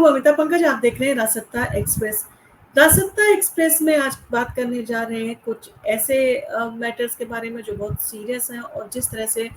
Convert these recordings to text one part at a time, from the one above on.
अमिता पंकज, आप देख रहे हैं राजसत्ता एक्सप्रेस। राजसत्ता एक्सप्रेस में आज बात करने जा रहे हैं कुछ ऐसे मैटर्स के बारे में जो बहुत सीरियस हैं, और जिस तरह से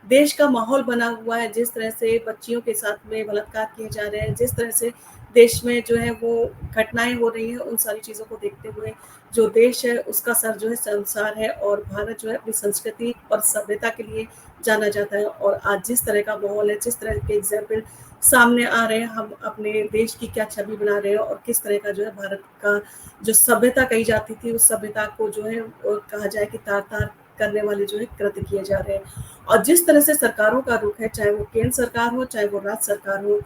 देश का माहौल बना हुआ है, जिस तरह से बच्चियों के साथ में बलात्कार किए जा रहे हैं, जिस तरह से देश में जो है वो घटनाएं हो रही हैं, उन सारी चीज़ों को देखते हुए जो देश है उसका सर जो है संसार है, और भारत जो है अपनी संस्कृति और सभ्यता के लिए जाना जाता है। और आज जिस तरह का माहौल है, जिस तरह के एग्जाम्पल सामने आ रहे हैं, हम अपने देश की क्या छवि बना रहे हैं, और किस तरह का जो है भारत का जो सभ्यता कही जाती थी, उस सभ्यता को जो है कहा जाए कि तार तार करने वाले जो है कृत्य किए जा रहे हैं। और जिस तरह से सरकारों का रुख है, चाहे वो केंद्र सरकार हो चाहे वो राज्य सरकार हो,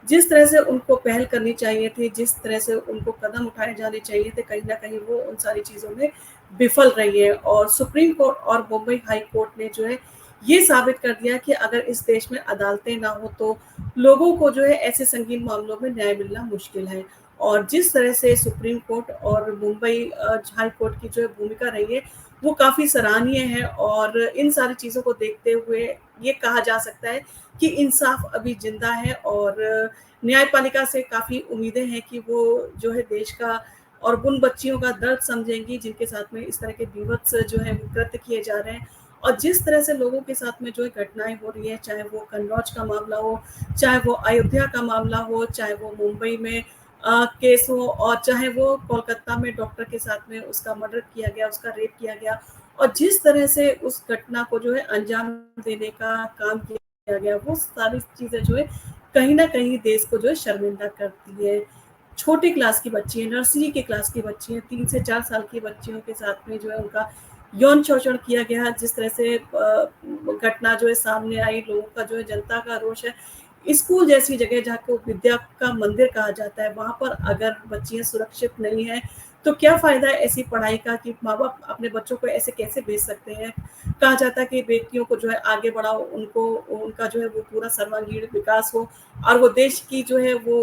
जिस तरह से उनको पहल करनी चाहिए थी, जिस तरह से उनको कदम उठाए जाने चाहिए थे, कहीं ना कहीं वो उन सारी चीज़ों में विफल रही है। और सुप्रीम कोर्ट और मुंबई हाई कोर्ट ने जो है ये साबित कर दिया कि अगर इस देश में अदालतें ना हो तो लोगों को जो है ऐसे संगीन मामलों में न्याय मिलना मुश्किल है। और जिस तरह से सुप्रीम कोर्ट और मुंबई हाई कोर्ट की जो है भूमिका रही है, वो काफ़ी सराहनीय है। और इन सारी चीज़ों को देखते हुए ये कहा जा सकता है कि इंसाफ अभी जिंदा है, और न्यायपालिका से काफ़ी उम्मीदें हैं कि वो जो है देश का और उन बच्चियों का दर्द समझेंगी जिनके साथ में इस तरह के विभत्स जो है वो कृत्य किए जा रहे हैं। और जिस तरह से लोगों के साथ में जो है घटनाएं हो रही है, चाहे वो कन्नौज का मामला हो, चाहे वो अयोध्या का मामला हो, चाहे वो मुंबई में केस हो, और चाहे वो कोलकाता में डॉक्टर के साथ में उसका मर्डर किया गया, उसका रेप किया गया, और जिस तरह से उस घटना को जो है अंजाम देने का काम किया गया, वो सारी चीजें जो है कहीं ना कहीं देश को जो है शर्मिंदा करती है। छोटी क्लास की बच्ची है, नर्सरी के क्लास की बच्ची है, 3 से 4 साल की बच्चियों के साथ में जो है उनका यौन शोषण किया गया। जिस तरह से घटना जो है सामने आई, लोगों का जो है जनता का रोष है। स्कूल जैसी जगह जहाँ को विद्या का मंदिर कहा जाता है, वहां पर अगर बच्चियां सुरक्षित नहीं है तो क्या फायदा है ऐसी पढ़ाई का, कि माँ बाप अपने बच्चों को ऐसे कैसे भेज सकते हैं। कहा जाता है कि बेटियों को जो है आगे बढ़ाओ, उनको उनका जो है वो पूरा सर्वांगीण विकास हो, और वो देश की जो है वो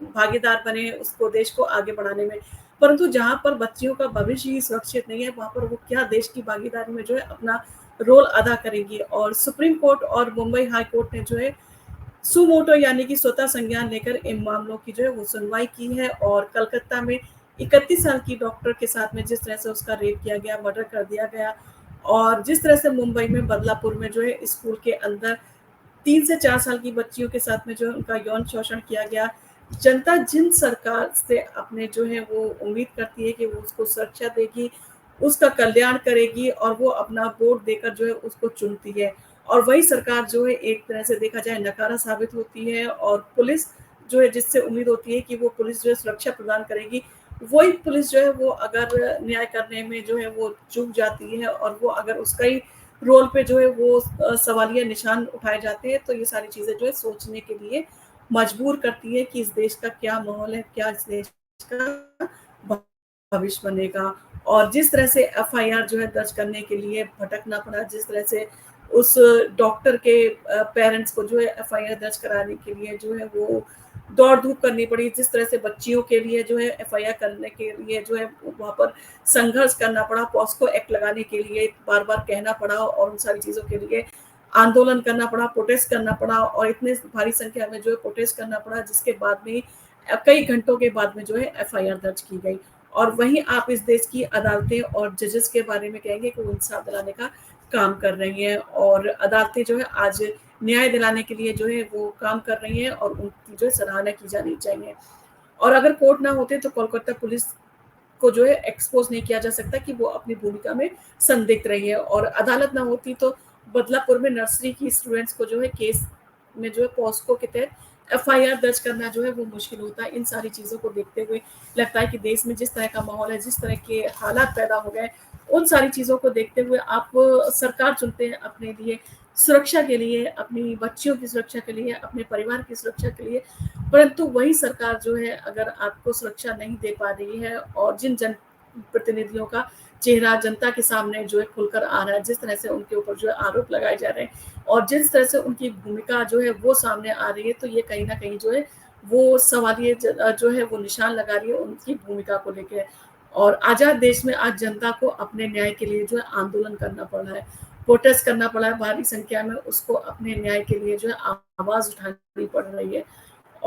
भागीदार बने उसको देश को आगे बढ़ाने में। परंतु जहाँ पर बच्चियों का भविष्य ही सुरक्षित नहीं है, वहां पर वो क्या देश की भागीदारी में जो है अपना रोल अदा करेंगी। और सुप्रीम कोर्ट और मुंबई हाई कोर्ट ने जो है सुमोटो यानी कि स्वतः संज्ञान लेकर इन मामलों की जो है वो सुनवाई की है। और कलकत्ता में 31 साल की डॉक्टर के साथ में जिस तरह से उसका रेप किया गया, मर्डर कर दिया गया, और जिस तरह से मुंबई में बदलापुर में जो है स्कूल के अंदर 3 से 4 साल की बच्चियों के साथ में जो है उनका यौन शोषण किया गया। जनता जिन सरकार से अपने जो है वो उम्मीद करती है कि वो उसको सुरक्षा देगी, उसका कल्याण करेगी, और वो अपना वोट देकर जो है उसको चुनती है, और वही सरकार जो है एक तरह से देखा जाए नकारा साबित होती है। और पुलिस जो है जिससे उम्मीद होती है कि वो पुलिस जो है सुरक्षा प्रदान करेगी, वही पुलिस जो है वो अगर न्याय करने में जो है वो चूक जाती है, और वो अगर उसका ही रोल पे जो है वो सवालिया निशान उठाए जाते हैं, तो ये सारी चीजें जो है सोचने के लिए मजबूर करती है कि इस देश का क्या माहौल है, क्या इस देश का भविष्य बनेगा। और जिस तरह से एफआईआर जो है दर्ज करने के लिए भटकना पड़ा, जिस तरह से उस डॉक्टर के पेरेंट्स को जो है एफआईआर दर्ज कराने के लिए जो है वो दौड़ धूप करनी पड़ी, जिस तरह से बच्चियों के लिए जो है एफआईआर करने के लिए जो है वहां पर संघर्ष करना पड़ा, पॉस्को एक्ट लगाने के लिए बार बार कहना पड़ा, और उन सारी चीजों के लिए आंदोलन करना पड़ा, प्रोटेस्ट करना पड़ा, और इतने भारी संख्या में जो है प्रोटेस्ट करना पड़ा, जिसके बाद में कई घंटों के बाद में जो है एफआईआर दर्ज की गई। और वहीं आप इस देश की अदालतें और जजेस के बारे में कहेंगे कि वो इंसाफ दिलाने का काम कर रही हैं, और अदालतें जो है आज न्याय दिलाने के लिए जो है वो काम कर रही हैं, और उनकी जो है सराहना की जानी चाहिए। और अगर कोर्ट ना होते तो कोलकाता पुलिस को जो है एक्सपोज नहीं किया जा सकता कि वो अपनी भूमिका में संदिग्ध रही है। और अदालत ना होती तो बदलापुर में नर्सरी की स्टूडेंट्स को जो है केस में जो है पॉस्को के तहत एफआईआर दर्ज करना जो है वो मुश्किल होता है। इन सारी चीजों को देखते हुए लगता है कि देश में जिस तरह का माहौल है, जिस तरह के हालात पैदा हो गए, उन सारी चीजों को देखते हुए आप सरकार चुनते हैं अपने लिए सुरक्षा के लिए, अपनी बच्चियों की सुरक्षा के लिए, अपने परिवार की सुरक्षा के लिए, परंतु वही सरकार जो है अगर आपको सुरक्षा नहीं दे पा रही है, और जिन जन प्रतिनिधियों का चेहरा जनता के सामने जो है खुलकर आ रहा है, जिस तरह से उनके ऊपर जो है आरोप लगाए जा रहे हैं, और जिस तरह से उनकी भूमिका जो है वो सामने आ रही है, तो ये कहीं ना कहीं जो है वो सवालिए जो है वो निशान लगा रही है उनकी भूमिका को लेकर। और आजाद देश में आज जनता को अपने न्याय के लिए जो है आंदोलन करना पड़ रहा है, प्रोटेस्ट करना पड़ा है भारी संख्या में, उसको अपने न्याय के लिए जो है आवाज उठानी पड़ रही है।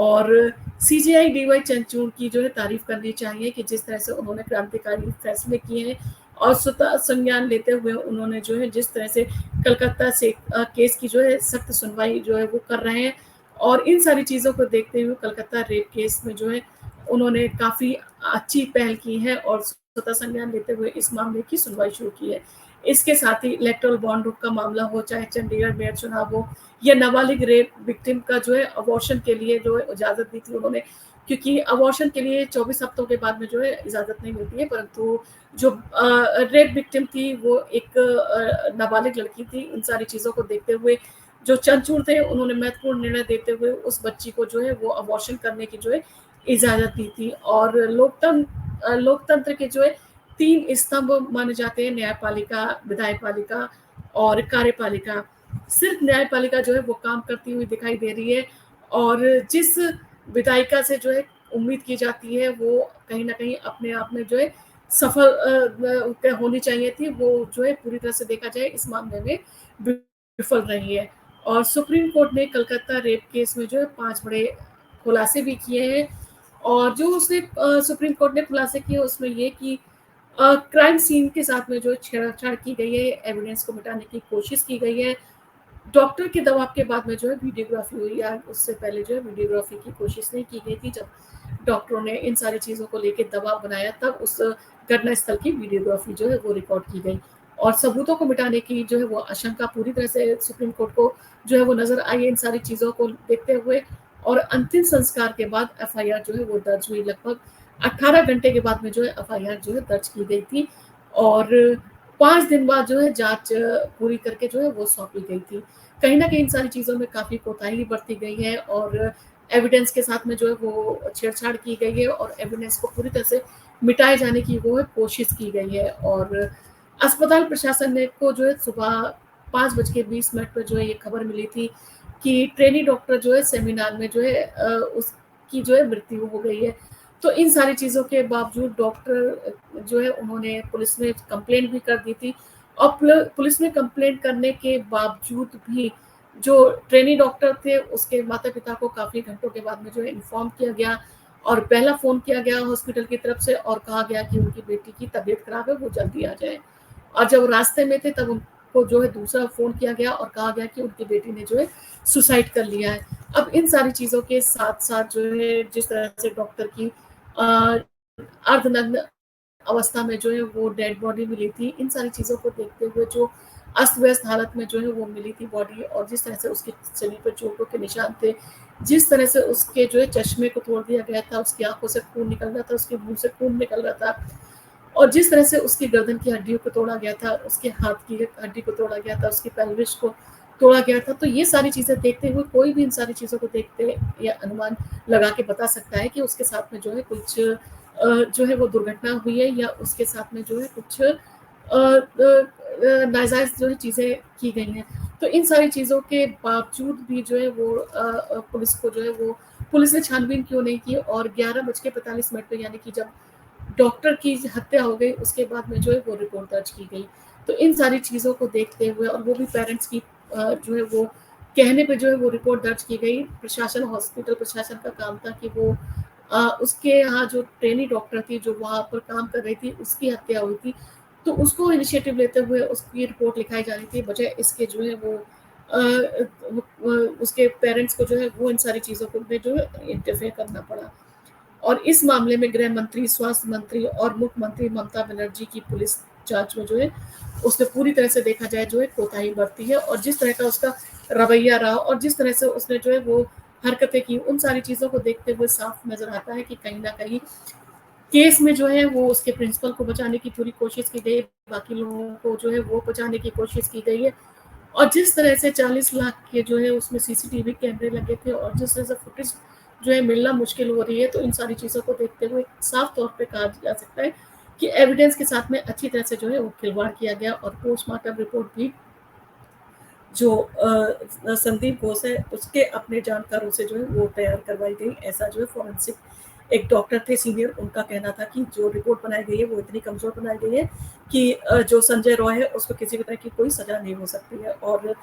और सीजेआई डीवाई चंद्रचूड़ की जो है तारीफ करनी चाहिए कि जिस तरह से उन्होंने क्रांतिकारी फैसले किए हैं और स्वतः संज्ञान लेते हुए उन्होंने जो है जिस तरह से कलकत्ता से केस की जो है सख्त सुनवाई जो है वो कर रहे हैं। और इन सारी चीज़ों को देखते हुए कलकत्ता रेप केस में जो है उन्होंने काफ़ी अच्छी पहल की है और स्वतः संज्ञान लेते हुए इस मामले की सुनवाई शुरू की है। इसके साथ ही इलेक्टोरल बॉन्ड का मामला हो, चाहे चंडीगढ़ मेयर चुनाव हो या नाबालिग रेप विक्टिम का जो है अबॉर्शन के लिए जो है इजाज़त दी थी उन्होंने, क्योंकि अबॉर्शन के लिए 24 हफ्तों के बाद में जो है इजाज़त नहीं मिलती है, परंतु जो रेप विक्टिम थी वो एक नाबालिग लड़की थी। इन सारी चीज़ों को देखते हुए जो चंद्रचूड़ थे उन्होंने महत्वपूर्ण निर्णय देते हुए उस बच्ची को जो है वो अबॉर्शन करने की जो है इजाज़त दी थी। और लोकतंत्र के जो है 3 स्तंभ माने जाते हैं, न्यायपालिका, विधायपालिका और कार्यपालिका। सिर्फ न्यायपालिका जो है वो काम करती हुई दिखाई दे रही है और जिस विधायिका से जो है उम्मीद की जाती है वो कहीं न कहीं अपने आप में जो है सफल होनी चाहिए थी, वो जो है पूरी तरह से देखा जाए इस मामले में विफल रही है। और सुप्रीम कोर्ट ने कलकत्ता रेप केस में जो है 5 बड़े खुलासे भी किए हैं और जो उसने सुप्रीम कोर्ट ने खुलासे किए उसमें ये कि क्राइम सीन के साथ में जो छेड़छाड़ की गई है, एविडेंस को मिटाने की कोशिश की गई है। डॉक्टर के दबाव के बाद में जो है वीडियोग्राफी हुई, या उससे पहले जो है वीडियोग्राफी की कोशिश नहीं की गई थी। जब डॉक्टरों ने इन सारी चीज़ों को लेके दबाव बनाया तब उस घटना स्थल की वीडियोग्राफी जो है वो रिकॉर्ड की गई और सबूतों को मिटाने की जो है वो आशंका पूरी तरह से सुप्रीम कोर्ट को जो है वो नजर आई है इन सारी चीज़ों को देखते हुए। और अंतिम संस्कार के बाद एफआईआर जो है वो दर्ज हुई, लगभग 18 घंटे के बाद में जो है एफआईआर जो है दर्ज की गई थी और 5 दिन बाद जो है जाँच पूरी करके जो है वो सौंपी गई थी। कहीं न कहीं इन सारी चीज़ों में काफ़ी कोताही बरती गई है और एविडेंस के साथ में जो है वो छेड़छाड़ की गई है और एविडेंस को पूरी तरह से मिटाए जाने की वो है कोशिश की गई है। और अस्पताल प्रशासन ने को जो है सुबह 5:20 पर जो है ये खबर मिली थी कि ट्रेनी डॉक्टर जो है सेमिनार में जो है उसकी जो है मृत्यु हो गई है। तो इन सारी चीज़ों के बावजूद डॉक्टर जो है उन्होंने पुलिस में कंप्लेंट भी कर दी थी और पुलिस में कंप्लेंट करने के बावजूद भी जो ट्रेनी डॉक्टर थे उसके माता-पिता को काफ़ी घंटों के बाद में जो है इन्फॉर्म किया गया और पहला फ़ोन किया गया हॉस्पिटल की तरफ से और कहा गया कि उनकी बेटी की तबीयत खराब है, वो जल्दी आ जाएँ। और जब रास्ते में थे तब उनको जो है दूसरा फ़ोन किया गया और कहा गया कि उनकी बेटी ने जो है सुसाइड कर लिया है। अब इन सारी चीज़ों के साथ-साथ जो है जिस तरह से डॉक्टर की अ, अर्धनग्न अवस्था में जो है वो डेड बॉडी मिली थी। इन सारी चीज़ों को देखते हुए जो अस्त-व्यस्त हालत में जो है वो मिली थी बॉडी और जिस तरह से उसके शरीर पर चोटों के निशान थे, जिस तरह से उसके जो है चश्मे को तोड़ दिया गया था, उसकी आँखों से खून निकल रहा था, उसके मुँह से खून निकल रहा था और जिस तरह से उसकी गर्दन की हड्डियों को तोड़ा गया था, उसके हाथ की हड्डी को तोड़ा गया था, उसकी पेल्विस को तोड़ा गया था। तो ये सारी चीज़ें देखते हुए कोई भी इन सारी चीज़ों को देखते या अनुमान लगा के बता सकता है कि उसके साथ में जो है कुछ जो है वो दुर्घटना हुई है या उसके साथ में जो है कुछ नाजायज़ जो है चीज़ें की गई हैं। तो इन सारी चीज़ों के बावजूद भी जो है वो पुलिस को जो है वो पुलिस ने छानबीन क्यों नहीं की और 11:45 पे यानी कि जब डॉक्टर की हत्या हो गई उसके बाद में जो है वो रिपोर्ट दर्ज की गई। तो इन सारी चीज़ों को देखते हुए और वो भी पेरेंट्स की जो है वो कहने पे जो है वो रिपोर्ट दर्ज की गई। प्रशासन हॉस्पिटल प्रशासन का काम था कि वो उसके यहाँ जो ट्रेनी डॉक्टर थी जो वहाँ पर काम कर रही थी उसकी हत्या हुई थी। तो उसको इनिशिएटिव लेते हुए उसकी रिपोर्ट लिखाई जानी थी बजाय इसके जो है वो उसके पेरेंट्स को जो है वो इन सारी चीज़ों को में जो है इंटरफेयर करना पड़ा। और इस मामले में गृह मंत्री, स्वास्थ्य मंत्री और मुख्यमंत्री ममता बनर्जी की पुलिस जाँच में जो है, उसने पूरी तरह से देखा जाए जो है कोताही बरती है और जिस तरह का उसका रवैया रहा और जिस तरह से उसने जो है वो हरकतें की, उन सारी चीज़ों को देखते हुए साफ नज़र आता है कि कहीं न कहीं केस में जो है वो उसके प्रिंसिपल को बचाने की पूरी कोशिश की गई, बाकी लोगों को जो है वो बचाने की कोशिश की गई है। और जिस तरह से 40 लाख के जो है उसमें सीसीटीवी कैमरे लगे थे और जिस तरह से फुटेज जो है मिलना मुश्किल हो रही है, तो इन सारी चीज़ों को देखते हुए साफ तौर पे कहा जा सकता है कि एविडेंस के साथ में अच्छी तरह से जो है वो खिलवाड़ किया गया और पोस्टमार्टम रिपोर्ट भी जो संदीप घोष है उसके अपने जानकारों से जो है वो तैयार करवाई गई। ऐसा जो है फॉरेंसिक एक डॉक्टर थे सीनियर, उनका कहना था कि जो रिपोर्ट बनाई गई है वो इतनी कमज़ोर बनाई गई है कि जो संजय रॉय है उसको किसी भी तरह की कोई सज़ा नहीं हो सकती है। और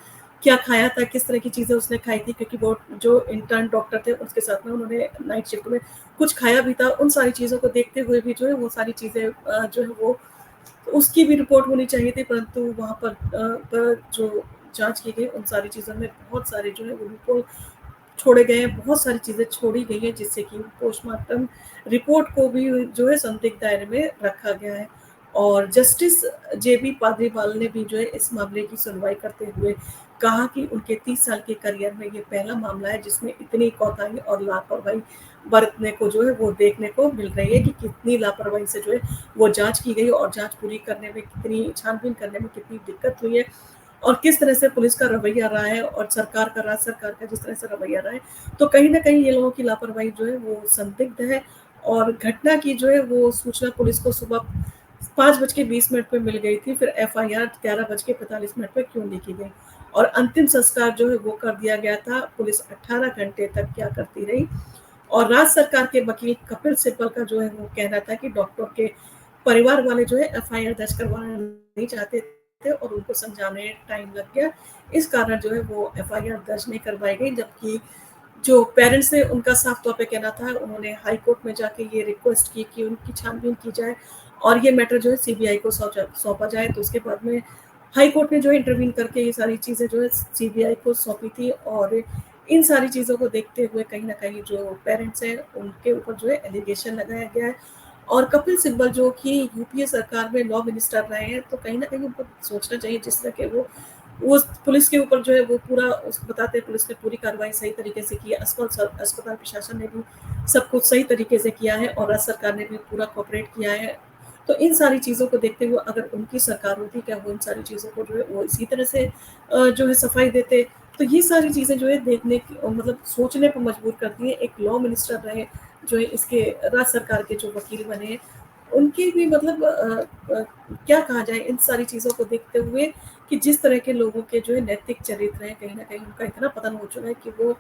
क्या खाया था, किस तरह की चीज़ें उसने खाई थी, क्योंकि वो जो इंटर्न डॉक्टर थे उसके साथ में उन्होंने नाइट शिफ्ट में कुछ खाया भी था। उन सारी चीज़ों को देखते हुए भी जो है वो सारी चीज़ें जो है वो उसकी भी रिपोर्ट होनी चाहिए थी, परंतु वहाँ पर जो जाँच की गई उन सारी चीज़ों में बहुत सारे जो है वो लूपहोल छोड़े गए हैं, बहुत सारी चीज़ें छोड़ी गई हैं, जिससे कि पोस्टमार्टम रिपोर्ट को भी जो है संदिग्ध दायरे में रखा गया है। और जस्टिस जेबी पाद्रीवाल ने भी जो है इस मामले की सुनवाई करते हुए कहा कि उनके 30 साल के करियर में ये पहला मामला है जिसमें इतनी कोताही और लापरवाही बरतने को जो है वो देखने को मिल रही है कि कितनी लापरवाही से जो है वो जाँच की गई और जाँच पूरी करने में कितनी छानबीन करने में कितनी दिक्कत हुई है। और किस तरह से पुलिस का रवैया रहा है और सरकार का राज्य सरकार का जिस तरह से रवैया रहा है, तो कहीं न कहीं ये लोगों की लापरवाही जो है वो संदिग्ध है। और घटना की जो है वो सूचना पुलिस को सुबह 5:20 पे मिल गई थी, फिर एफआईआर 11:45 पे क्यों लिखी गई? और अंतिम संस्कार जो है वो कर दिया गया था, पुलिस 18 घंटे तक क्या करती रही? और राज्य सरकार के वकील कपिल सिब्बल का जो है वो कहना था कि डॉक्टर के परिवार वाले जो है एफआईआर दर्ज करवाना नहीं चाहते थे और उनको समझाने में टाइम लग गया। इस कारण जो है वो एफआईआर दर्ज नहीं करवाई गई, जबकि जो पेरेंट्स थे उनका साफ तौर पे कहना था, उन्होंने हाई कोर्ट में जाके ये रिक्वेस्ट की कि उनकी छानबीन की जाए और ये मैटर जो है सीबीआई को सौंपा जाए। तो उसके बाद में हाई कोर्ट ने जो है इंटरवीन करके ये सारी चीज़ें जो है सीबीआई को सौंपी थी। और इन सारी चीज़ों को देखते हुए कहीं न कहीं जो पेरेंट्स हैं उनके ऊपर जो है एलिगेशन लगाया गया है। और कपिल सिब्बल जो कि यूपीए सरकार में लॉ मिनिस्टर रहे हैं, तो कहीं न कहीं उनको सोचना चाहिए जिस तरह के वो पुलिस के ऊपर जो है वो पूरा उस बताते हैं पुलिस ने पूरी कार्रवाई सही तरीके से की है। अस्पताल प्रशासन ने भी सब कुछ सही तरीके से किया है और राज्य सरकार ने भी पूरा कोऑपरेट किया है। तो इन सारी चीज़ों को देखते हुए अगर उनकी सरकार होती, क्या वो इन सारी चीज़ों को जो है वो इसी तरह से जो है सफाई देते? तो ये सारी चीज़ें जो है देखने की मतलब सोचने पर मजबूर करती हैं। एक लॉ मिनिस्टर रहे, जो है इसके राज्य सरकार के जो वकील बने हैं, उनकी भी मतलब क्या कहा जाए इन सारी चीज़ों को देखते हुए कि जिस तरह के लोगों के जो है नैतिक चरित्र हैं, कहीं न कहीं उनका इतना पतन हो चुका है कि वो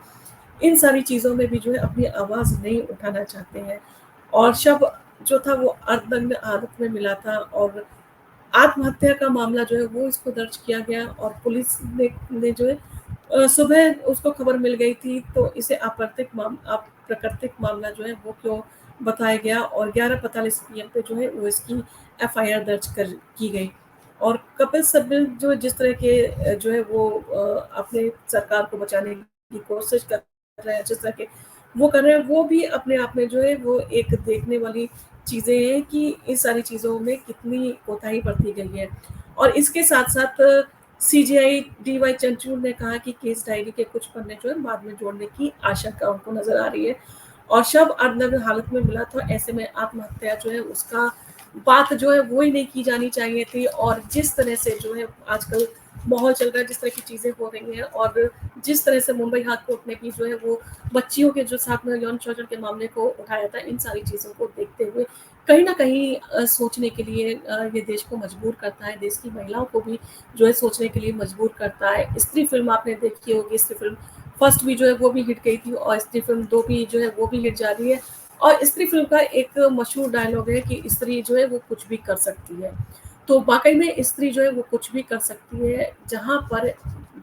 इन सारी चीज़ों में भी जो है अपनी आवाज़ नहीं उठाना चाहते हैं। और शव जो था वो अर्धनग्न हालत में मिला था और आत्महत्या का मामला जो है वो इसको दर्ज किया गया और पुलिस ने जो है सुबह उसको खबर मिल गई थी, तो इसे अप्राकृतिक मामला जो है वो क्यों बताया गया और 11:45 पीएम पे जो है वो इसकी एफआईआर दर्ज कर की गई। और कपिल सिब्बल जो जिस तरह के जो है वो अपने सरकार को बचाने की कोशिश कर रहे हैं, जिस तरह के वो कर रहे हैं, वो भी अपने आप में जो है वो एक देखने वाली चीज़ें हैं कि इन सारी चीज़ों में कितनी कोताही बरती गई है। और इसके साथ-साथ सीजेआई डीवाई चंद्रचूड़ ने कहा कि केस डायरी के कुछ पन्ने जो है बाद में जोड़ने की आशंका उनको नज़र आ रही है। और शव अर्धनग्न हालत में मिला था, ऐसे में आत्महत्या जो है उसका बात जो है वो ही नहीं की जानी चाहिए थी। और जिस तरह से जो है आजकल माहौल चल रहा है, जिस तरह की चीज़ें हो रही हैं और जिस तरह से मुंबई हाई कोर्ट ने भी जो है वो बच्चियों के जो साथ में यौन शोषण के मामले को उठाया था, इन सारी चीज़ों को देखते हुए कहीं न कहीं सोचने के लिए ये देश को मजबूर करता है, देश की महिलाओं को भी जो है सोचने के लिए मजबूर करता है। स्त्री फ़िल्म आपने देखी होगी, स्त्री फ़िल्म फर्स्ट भी जो है वो भी हिट गई थी और स्त्री फ़िल्म 2 भी जो है वो भी हिट जा रही है। और स्त्री फ़िल्म का एक मशहूर डायलॉग है कि स्त्री जो है वो कुछ भी कर सकती है। तो वाक़ई में स्त्री जो है वो कुछ भी कर सकती है, जहाँ पर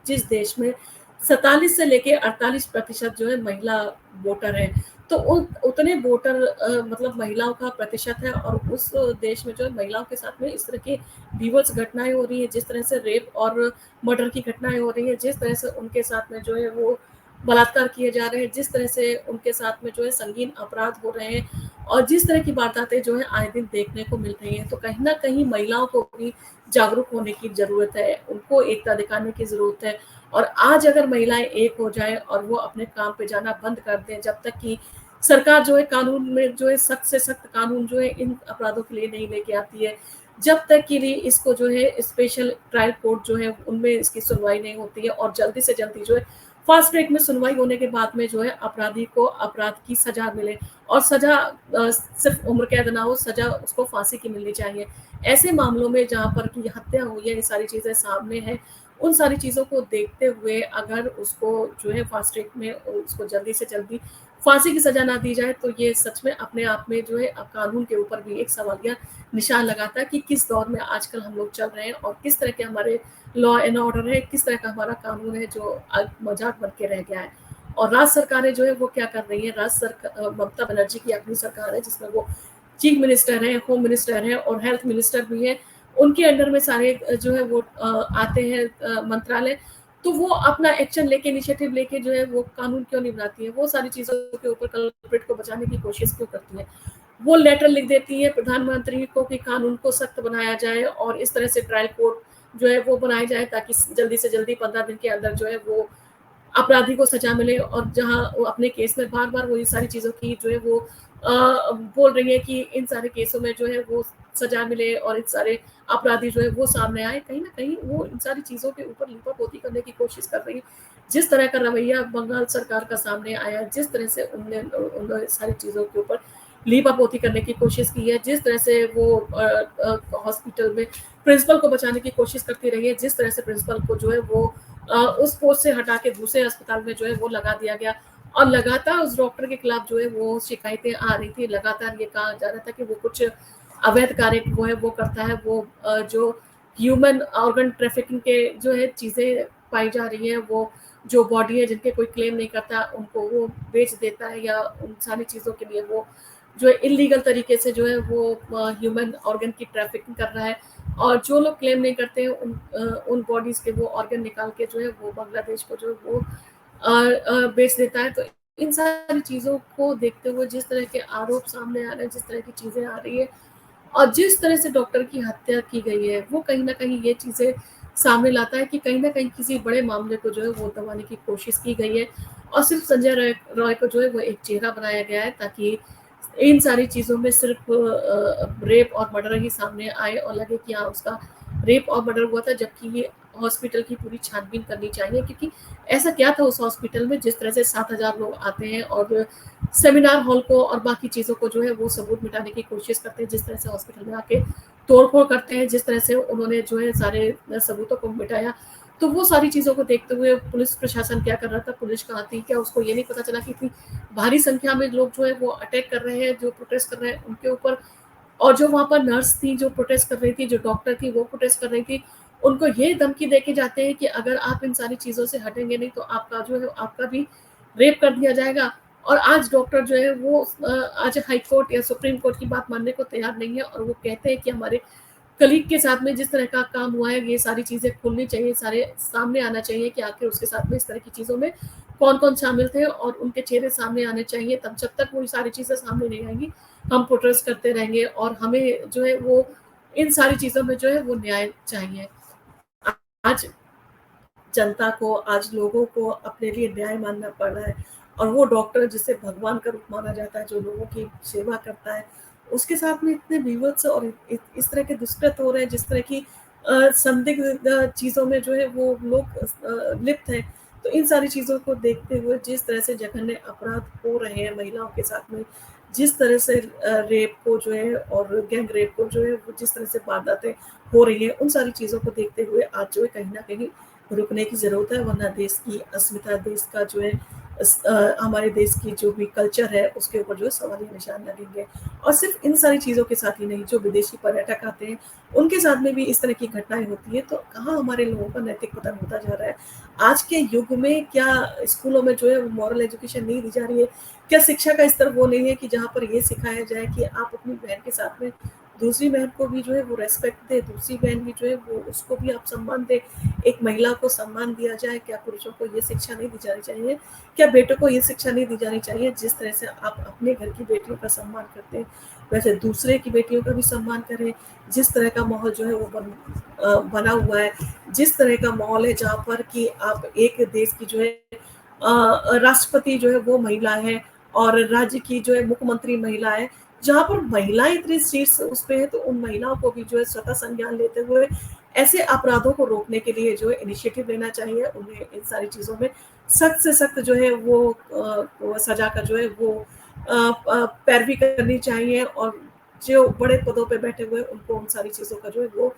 जिस देश में 47 से लेके 48% जो है महिला वोटर हैं। तो उतने वोटर मतलब महिलाओं का प्रतिशत है और उस देश में जो है महिलाओं के साथ में इस तरह की बीभत्स घटनाएँ हो रही हैं, जिस तरह से रेप और मर्डर की घटनाएँ हो रही हैं, जिस तरह से उनके साथ में जो है वो बलात्कार किए जा रहे हैं, जिस तरह से उनके साथ में जो है संगीन अपराध हो रहे हैं और जिस तरह की वारदातें जो है आए दिन देखने को मिल रही हैं, तो कहीं न कहीं महिलाओं को भी जागरूक होने की ज़रूरत है, उनको एकता दिखाने की ज़रूरत है। और आज अगर महिलाएँ एक हो जाएँ और वो अपने काम पे जाना बंद कर दें, जब तक कि सरकार जो है कानून में जो है सख्त से सख्त कानून जो है इन अपराधों के लिए नहीं लेके आती है, जब तक के लिए इसको जो है स्पेशल ट्रायल कोर्ट जो है उनमें इसकी सुनवाई नहीं होती है और जल्दी से जल्दी जो है फास्ट ट्रैक में सुनवाई होने के बाद में जो है अपराधी को अपराध की सज़ा मिले और सज़ा सिर्फ़ उम्र कैद ना हो, सज़ा उसको फांसी की मिलनी चाहिए। ऐसे मामलों में जहाँ पर कि हत्या हुई है, ये सारी चीज़ें सामने हैं, उन सारी चीज़ों को देखते हुए अगर उसको जो है फास्ट ट्रैक में उसको जल्दी से जल्दी फांसी की सजा ना दी जाए, तो ये सच में अपने आप में जो है कानून के ऊपर भी एक सवालिया निशान लगाता है कि किस दौर में आजकल हम लोग चल रहे हैं और किस तरह के हमारे लॉ एंड ऑर्डर है, किस तरह का हमारा कानून है जो मजाक बन के रह गया है। और राज्य सरकारें जो है वो क्या कर रही है, राज्य सरकार ममता बनर्जी की अपनी सरकार है जिसमें वो चीफ मिनिस्टर है, होम मिनिस्टर है और हेल्थ मिनिस्टर भी है। उनके अंडर में सारे जो है वो आते हैं मंत्रालय। तो वो अपना एक्शन लेके, इनिशिएटिव लेके जो है वो कानून क्यों नहीं बनाती है, वो सारी चीजों के ऊपर कल्प्रिट को बचाने की कोशिश क्यों करती है। वो लेटर लिख देती है प्रधानमंत्री को कि कानून को सख्त बनाया जाए और इस तरह से ट्रायल कोर्ट जो है वो बनाई जाए ताकि जल्दी से जल्दी 15 दिन के अंदर जो है वो अपराधी को सजा मिले। और जहाँ वो अपने केस में बार बार वही सारी चीज़ों की जो है वो बोल रही है कि इन सारे केसों में जो है वो सजा मिले और इन सारे अपराधी जो है वो सामने आए, कहीं ना कहीं वो इन सारी चीज़ों के ऊपर लीपापोती करने की कोशिश कर रही है। जिस तरह का रवैया बंगाल सरकार का सामने आया, जिस तरह से उन्होंने सारी चीज़ों के ऊपर लीपापोती करने की कोशिश की है, जिस तरह से वो हॉस्पिटल में प्रिंसिपल को बचाने की कोशिश करती रही है, जिस तरह से प्रिंसिपल को जो है वो उस पोस्ट से हटा के दूसरे अस्पताल में जो है वो लगा दिया गया। और लगातार उस डॉक्टर के खिलाफ जो है वो शिकायतें आ रही थी, लगातार ये कहा जा रहा था कि वो कुछ अवैध कार्य वो है वो करता है, वो जो ह्यूमन ऑर्गन ट्रैफिकिंग के जो है चीज़ें पाई जा रही हैं, वो जो बॉडी है जिनके कोई क्लेम नहीं करता उनको वो बेच देता है, या उन सारी चीज़ों के लिए वो जो है इलीगल तरीके से जो है वो ह्यूमन ऑर्गन की ट्रैफिकिंग कर रहा है। और जो लोग क्लेम नहीं करते हैं उन बॉडीज के वो ऑर्गन निकाल के जो है वो बांग्लादेश को जो है वो बेच देता है। तो इन सारी चीज़ों को देखते हुए जिस तरह के आरोप सामने आ रहे हैं, जिस तरह की चीज़ें आ रही है और जिस तरह से डॉक्टर की हत्या की गई है, वो कहीं ना कहीं ये चीज़ें सामने लाता है कि कहीं ना कहीं किसी बड़े मामले को जो है वो दबाने की कोशिश की गई है और सिर्फ संजय रॉय रॉय को जो है वो एक चेहरा बनाया गया है ताकि इन सारी चीज़ों में सिर्फ रेप और मर्डर ही सामने आए और लगे कि हाँ उसका रेप और मर्डर हुआ था, जबकि ये हॉस्पिटल की पूरी छानबीन करनी चाहिए। क्योंकि ऐसा क्या था उस हॉस्पिटल में जिस तरह से 7,000 लोग आते हैं और सेमिनार हॉल को और बाकी चीज़ों को जो है वो सबूत मिटाने की कोशिश करते हैं, जिस तरह से हॉस्पिटल में आके तोड़फोड़ करते हैं, जिस तरह से उन्होंने जो है सारे सबूतों को मिटाया। तो वो सारी चीज़ों को देखते हुए पुलिस प्रशासन क्या कर रहा था, पुलिस कहाँ थी, क्या उसको ये नहीं पता चला कि इतनी भारी संख्या में लोग जो है वो अटैक कर रहे हैं, जो प्रोटेस्ट कर रहे हैं उनके ऊपर। और जो वहाँ पर नर्स थी जो प्रोटेस्ट कर रही थी, जो डॉक्टर थी वो प्रोटेस्ट कर रही थी, उनको ये धमकी देके जाते हैं कि अगर आप इन सारी चीज़ों से हटेंगे नहीं तो आपका जो है आपका भी रेप कर दिया जाएगा। और आज डॉक्टर जो है वो आज हाई कोर्ट या सुप्रीम कोर्ट की बात मानने को तैयार नहीं है और वो कहते हैं कि हमारे कलीग के साथ में जिस तरह का काम हुआ है ये सारी चीज़ें खुलनी चाहिए, सारे सामने आना चाहिए कि आखिर उसके साथ में इस तरह की चीज़ों में कौन-कौन शामिल थे और उनके चेहरे सामने आने चाहिए। तब जब तक वो सारी चीज़ें सामने नहीं आएँगी, हम प्रोटेस्ट करते रहेंगे और हमें जो है वो इन सारी चीज़ों में जो है वो न्याय चाहिए। आज जनता को, आज लोगों को अपने लिए न्याय मानना पड़ रहा है और वो डॉक्टर जिसे भगवान का रूप माना जाता है, जो लोगों की सेवा करता है, उसके साथ में इतने विवत्स और इस तरह के दुष्कृत्य हो रहे हैं, जिस तरह की संदिग्ध चीज़ों में जो है वो लोग लिप्त हैं। तो इन सारी चीज़ों को देखते हुए जिस तरह से जघन्य अपराध हो रहे हैं महिलाओं के साथ में, जिस तरह से रेप को जो है और गैंग रेप को जो है वो जिस तरह से वारदातें हो रही है, उन सारी चीज़ों को देखते हुए आज जो है कहीं न कहीं रुकने की ज़रूरत है, वरना देश की अस्मिता, देश का जो है हमारे देश की जो भी कल्चर है उसके ऊपर जो है सवालिया निशान लगेंगे। और सिर्फ इन सारी चीज़ों के साथ ही नहीं, जो विदेशी पर्यटक आते हैं उनके साथ में भी इस तरह की घटनाएं होती है, तो कहाँ हमारे लोगों का नैतिक पतन होता जा रहा है। आज के युग में क्या स्कूलों में जो है मॉरल एजुकेशन नहीं दी जा रही है, क्या शिक्षा का स्तर वो नहीं है कि जहाँ पर ये सिखाया जाए कि आप अपनी बहन के साथ में दूसरी बहन को भी जो है वो रेस्पेक्ट दे, दूसरी बहन भी जो है वो उसको भी आप सम्मान दे, एक महिला को सम्मान दिया जाए। क्या पुरुषों को ये शिक्षा नहीं दी जानी चाहिए, क्या बेटों को ये शिक्षा नहीं दी जानी चाहिए, जिस तरह से आप अपने घर की बेटियों का सम्मान करते हैं वैसे दूसरे की बेटियों का भी सम्मान करें। जिस तरह का माहौल जो है वो बना हुआ है, जिस तरह का माहौल है जहाँ पर कि आप एक देश की जो है राष्ट्रपति जो है वो महिला है और राज्य की जो है मुख्यमंत्री महिला है, जहाँ पर महिलाएं इतनी शीर्ष उस पे है, तो उन महिलाओं को भी जो है स्वतः संज्ञान लेते हुए ऐसे अपराधों को रोकने के लिए जो है इनिशिएटिव लेना चाहिए। उन्हें इन सारी चीज़ों में सख्त से सख्त जो है वो सजा का जो है वो पैरवी करनी चाहिए और जो बड़े पदों पे बैठे हुए उनको उन सारी चीज़ों का जो है वो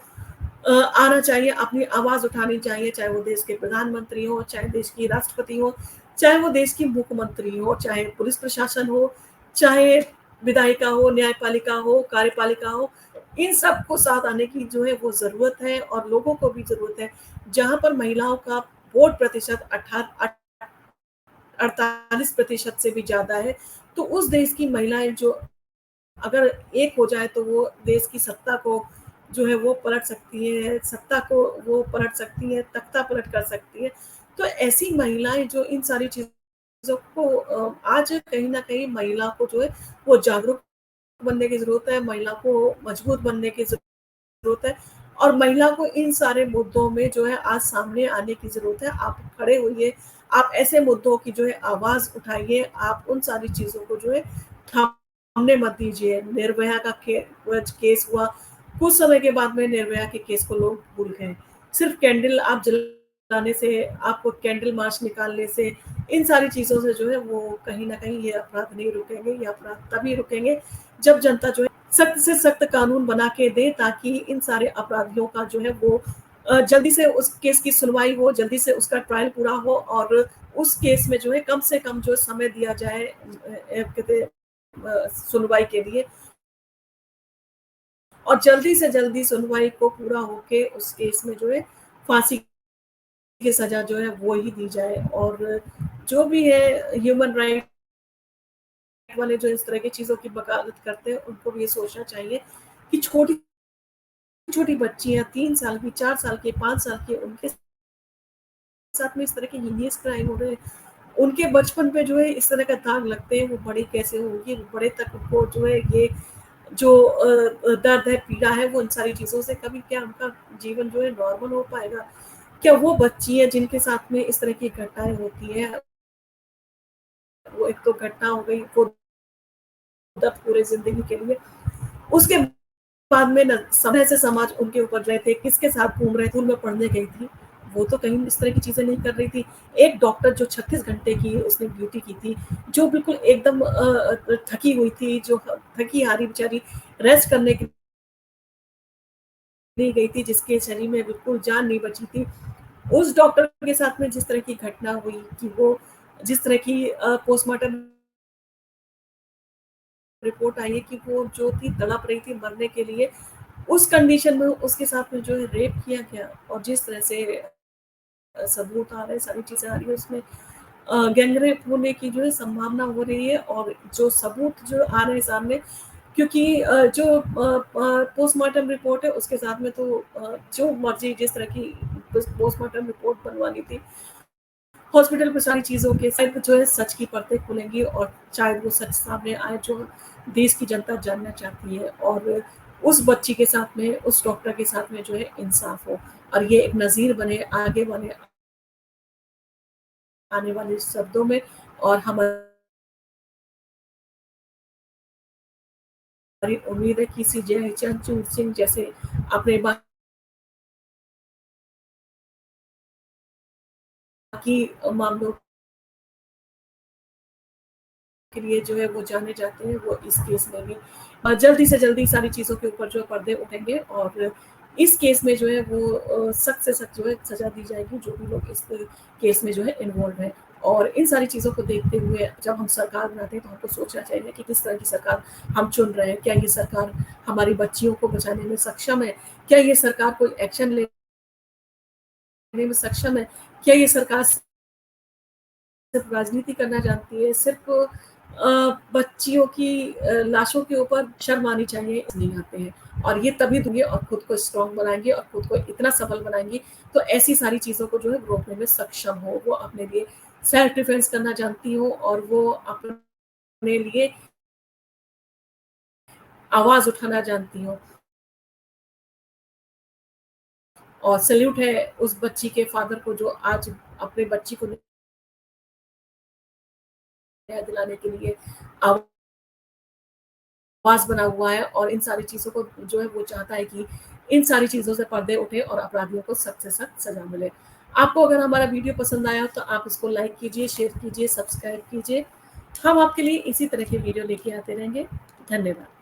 आना चाहिए, अपनी आवाज़ उठानी चाहिए, चाहे वो देश के प्रधानमंत्री हो, चाहे देश की राष्ट्रपति हो, चाहे वो देश की मुख्यमंत्री हो, चाहे पुलिस प्रशासन हो, चाहे विधायिका हो, न्यायपालिका हो, कार्यपालिका हो, इन सबको साथ आने की जो है वो ज़रूरत है और लोगों को भी ज़रूरत है। जहाँ पर महिलाओं का वोट प्रतिशत 48% से भी ज़्यादा है, तो उस देश की महिलाएँ जो अगर एक हो जाए तो वो देश की सत्ता को जो है वो पलट सकती है, सत्ता को वो पलट सकती है, तख्ता पलट कर सकती है। तो ऐसी महिलाएँ जो इन सारी चीज़ों को आज कहीं न कहीं महिला को जो है वो जागरूक बनने की ज़रूरत है, महिला को मजबूत बनने की ज़रूरत है और महिला को इन सारे मुद्दों में जो है आज सामने आने की ज़रूरत है। आप खड़े होइए, आप ऐसे मुद्दों की जो है आवाज़ उठाइए, आप उन सारी चीज़ों को जो है थामने मत दीजिए। निर्भया का केस हुआ, कुछ समय के बाद में निर्भया के केस को लोग भूल गए। सिर्फ़ कैंडल आप जलाने से, आपको कैंडल मार्च निकालने से, इन सारी चीज़ों से जो है वो कहीं न कहीं ये अपराध नहीं रुकेंगे, ये अपराध तभी रुकेंगे जब जनता जो है सख्त से सख्त कानून बना के दे ताकि इन सारे अपराधियों का जो है वो जल्दी से उस केस की सुनवाई हो, जल्दी से उसका ट्रायल पूरा हो और उस केस में जो है कम से कम जो समय दिया जाए कहते सुनवाई के लिए और जल्दी से जल्दी सुनवाई को पूरा होके उस केस में जो है फांसी की सजा जो है वो ही दी जाए और जो भी है ह्यूमन राइट वाले जो इस तरह की चीज़ों की वकालत करते हैं, उनको भी ये सोचना चाहिए कि छोटी-छोटी बच्चियाँ 3 साल की, 4 साल की, 5 साल की, उनके साथ में इस तरह के हीनियस क्राइम हो रहे हैं। उनके बचपन पे जो है इस तरह का दाग लगते हैं, वो बड़ी कैसे होंगी, वो बड़े तक उनको जो है ये जो दर्द है, पीड़ा है, वो इन सारी चीज़ों से कभी क्या उनका जीवन जो है नॉर्मल हो पाएगा? क्या वो बच्ची है जिनके साथ में इस तरह की घटनाएँ होती हैं, वो एक तो घटना हो गई, वो दर्द पूरे ज़िंदगी के लिए। उसके बाद में न समय से समाज उनके ऊपर रहे थे, किसके साथ घूम रहे थे, स्कूल में पढ़ने गई थी, वो तो कहीं इस तरह की चीज़ें नहीं कर रही थी। एक डॉक्टर जो 36 घंटे की उसने ड्यूटी की थी, जो बिल्कुल एकदम थकी हुई थी, जो थकी-हारी बेचारी रेस्ट करने के लिए गई थी, जिसके शरीर में बिल्कुल जान नहीं बची थी। उस डॉक्टर के साथ में जिस तरह की घटना हुई कि वो जिस तरह की पोस्टमार्टम रिपोर्ट आई है कि वो जो थी तड़प रही थी मरने के लिए, उस कंडीशन में उसके साथ में जो है रेप किया गया और जिस तरह से सबूत आ रहे हैं, सारी चीज़ें आ रही है उसमें गैंग रेप होने की जो है संभावना हो रही है और जो सबूत जो आ रहे हैं सामने क्योंकि जो पोस्टमार्टम रिपोर्ट है उसके साथ में तो जो मर्ज़ी जिस तरह की पोस्टमार्टम रिपोर्ट बनवानी थी हॉस्पिटल में सारी चीज़ों के शायद जो है सच की परतें खुलेंगी और शायद वो सच सामने आए जो देश की जनता जानना चाहती है और उस बच्ची के साथ में, उस डॉक्टर के साथ में जो है इंसाफ हो और ये एक नज़ीर बने आगे वाले आने वाले शब्दों में और हमारी उम्मीद है कि सीजे चंद्रचूड़ सिंह जैसे अपने बाकी मामलों के लिए जो है वो जाने जाते हैं, वो इस केस में भी जल्दी से जल्दी सारी चीज़ों के ऊपर जो है पर्दे उठेंगे और इस केस में जो है वो सख्त से सख्त जो है सज़ा दी जाएगी, जो भी लोग इस केस में जो है इन्वॉल्व हैं। और इन सारी चीज़ों को देखते हुए जब हम सरकार बनाते हैं, तो हमको सोचना चाहिए कि किस तरह की सरकार हम चुन रहे हैं। क्या ये सरकार हमारी बच्चियों को बचाने में सक्षम है? क्या ये सरकार कोई एक्शन लेने में सक्षम है? क्या ये सरकार सिर्फ राजनीति करना जानती है, सिर्फ बच्चियों की लाशों के ऊपर शर्म आनी चाहिए नहीं आते हैं और ये तभी दूँगे और खुद को स्ट्रॉन्ग बनाएँगे और खुद को इतना सबल बनाएँगी, तो ऐसी सारी चीज़ों को जो है रोकने में सक्षम हो। वो अपने लिए सेल्फ डिफेंस करना जानती हो और वो अपने लिए आवाज़ उठाना जानती हो और सैल्यूट है उस बच्ची के फादर को जो आज अपने बच्ची को न्याय दिलाने के लिए आवाज़ बना हुआ है और इन सारी चीज़ों को जो है वो चाहता है कि इन सारी चीज़ों से पर्दे उठे और अपराधियों को सख्त से सख्त सज़ा मिले। आपको अगर हमारा वीडियो पसंद आया तो आप इसको लाइक कीजिए, शेयर कीजिए, सब्सक्राइब कीजिए। हम आपके लिए इसी तरह के वीडियो लेके आते रहेंगे। धन्यवाद।